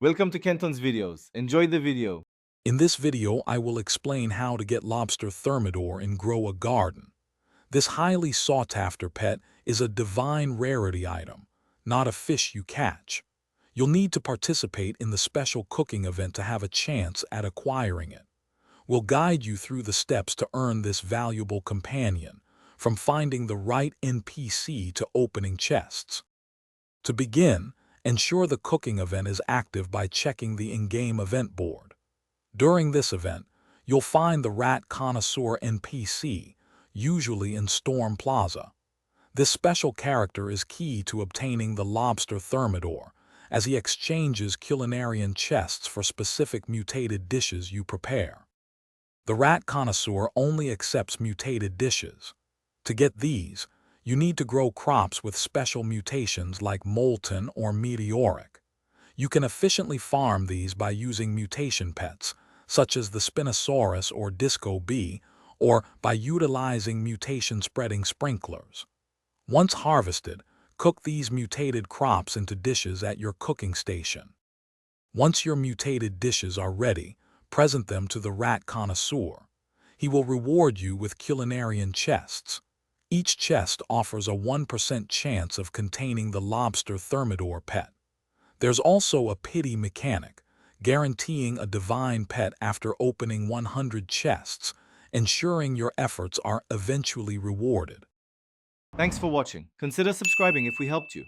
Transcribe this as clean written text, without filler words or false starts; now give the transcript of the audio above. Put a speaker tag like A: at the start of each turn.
A: Welcome to Kenton's videos. Enjoy the video.
B: In this video, I will explain how to get lobster thermidor and grow a garden. This highly sought-after pet is a divine rarity item, not a fish you catch. You'll need to participate in the special cooking event to have a chance at acquiring it. We'll guide you through the steps to earn this valuable companion, from finding the right NPC to opening chests. To begin, ensure the cooking event is active by checking the in-game event board. During this event, you'll find the Rat Connoisseur NPC, usually in Storm Plaza. This special character is key to obtaining the Lobster Thermidor, as he exchanges culinarian chests for specific mutated dishes you prepare. The Rat Connoisseur only accepts mutated dishes. To get these, you need to grow crops with special mutations like molten or meteoric. You can efficiently farm these by using mutation pets, such as the Spinosaurus or Disco Bee, or by utilizing mutation-spreading sprinklers. Once harvested, cook these mutated crops into dishes at your cooking station. Once your mutated dishes are ready, present them to the Rat Connoisseur. He will reward you with culinarian chests. Each chest offers a 1% chance of containing the Lobster Thermidor pet. There's also a pity mechanic, guaranteeing a divine pet after opening 100 chests, ensuring your efforts are eventually rewarded.
A: Thanks for watching. Consider subscribing if we helped you.